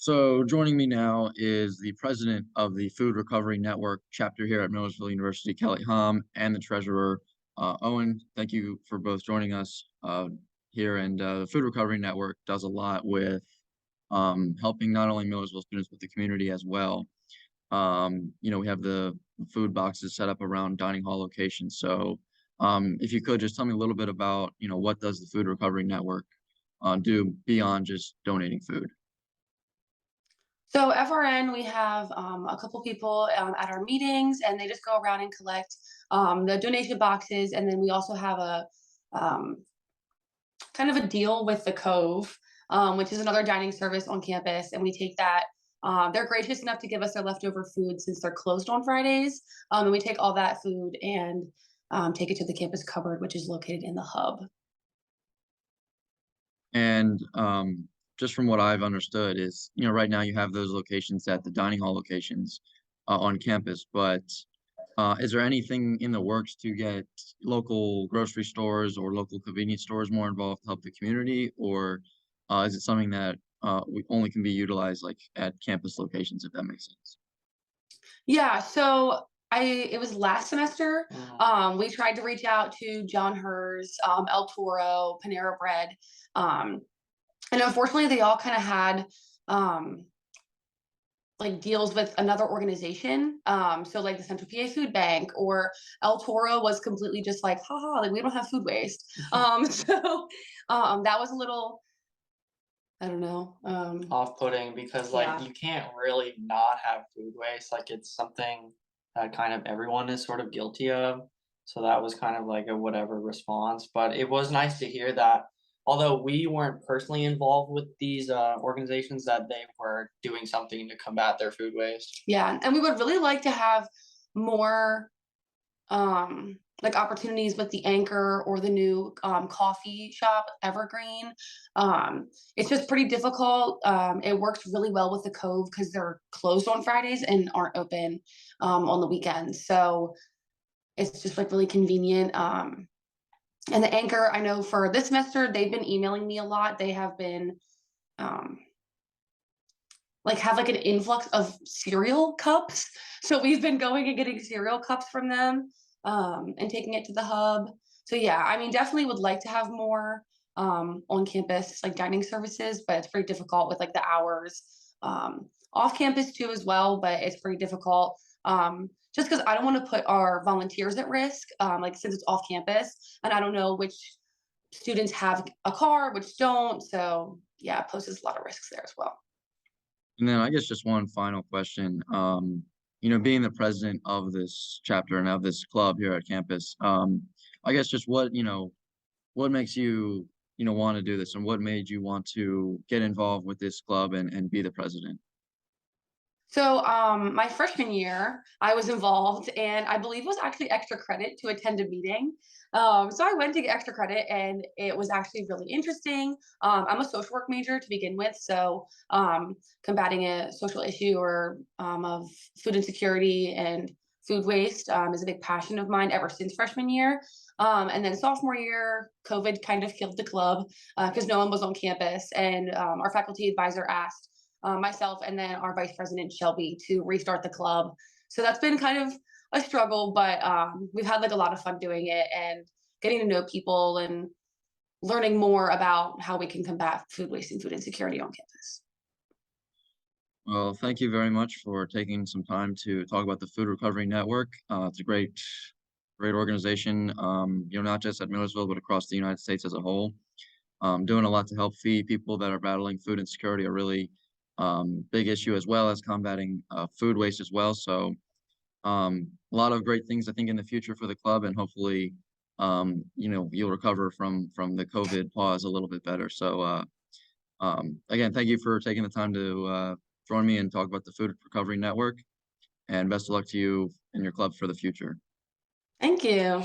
So joining me now is the president of the Food Recovery Network chapter here at Millersville University, Kelly Hom, and the treasurer, Owen. Thank you for both joining us here. And the Food Recovery Network does a lot with helping not only Millersville students, but the community as well. We have the food boxes set up around dining hall locations. So if you could just tell me a little bit about, what does the Food Recovery Network do beyond just donating food? So FRN, we have a couple people at our meetings, and they just go around and collect the donation boxes. And then we also have a um, kind of a deal with the Cove, which is another dining service on campus, and we take that. They're gracious enough to give us their leftover food since they're closed on Fridays, and we take all that food and take it to the campus cupboard, which is located in the hub. And just from what I've understood is, right now you have those locations at the dining hall locations on campus, but is there anything in the works to get local grocery stores or local convenience stores more involved to help the community, or is it something that we only can be utilized like at campus locations, if that makes sense? Yeah, so it was last semester. We tried to reach out to John Hers, El Toro, Panera Bread, um, and unfortunately, they all kind of had um, like deals with another organization. So like the Central PA Food Bank or El Toro was completely just like, haha, like we don't have food waste. So that was a little, I don't know. Off-putting because like Yeah. you can't really not have food waste. Like it's something that kind of everyone is sort of guilty of. So that was kind of like a whatever response. But it was nice to hear that although we weren't personally involved with these organizations, that they were doing something to combat their food waste. Yeah, and we would really like to have more like opportunities with the Anchor or the new coffee shop Evergreen. It's just pretty difficult. It works really well with the Cove because they're closed on Fridays and aren't open on the weekends. So it's just like really convenient. And the Anchor, I know for this semester, they've been emailing me a lot. They have been um, like have like an influx of cereal cups. So we've been going and getting cereal cups from them and taking it to the hub. So yeah, I mean, definitely would like to have more on campus like dining services, but it's pretty difficult with like the hours. Off campus too as well, but it's pretty difficult. Just because I don't want to put our volunteers at risk, like since it's off campus, and I don't know which students have a car, which don't. So yeah, it poses a lot of risks there as well. And then I guess just one final question. Being the president of this chapter and of this club here at campus, I guess just what makes you, want to do this, and what made you want to get involved with this club and be the president? So, my freshman year, I was involved, and I believe it was actually extra credit to attend a meeting. So I went to get extra credit, and it was actually really interesting. I'm a social work major to begin with, so combating a social issue or of food insecurity and food waste is a big passion of mine ever since freshman year. And then sophomore year, COVID kind of killed the club because no one was on campus, and our faculty advisor asked myself and then our vice president Shelby to restart the club. So that's been kind of a struggle, but we've had like a lot of fun doing it and getting to know people and learning more about how we can combat food waste and food insecurity on campus. Well, thank you very much for taking some time to talk about the Food Recovery Network. It's a great organization, not just at Millersville, but across the United States as a whole. Doing a lot to help feed people that are battling food insecurity, a really big issue, as well as combating food waste as well. So a lot of great things, I think, in the future for the club, and hopefully, you'll recover from the COVID pause a little bit better. So again, thank you for taking the time to join me and talk about the Food Recovery Network, and best of luck to you and your club for the future. Thank you.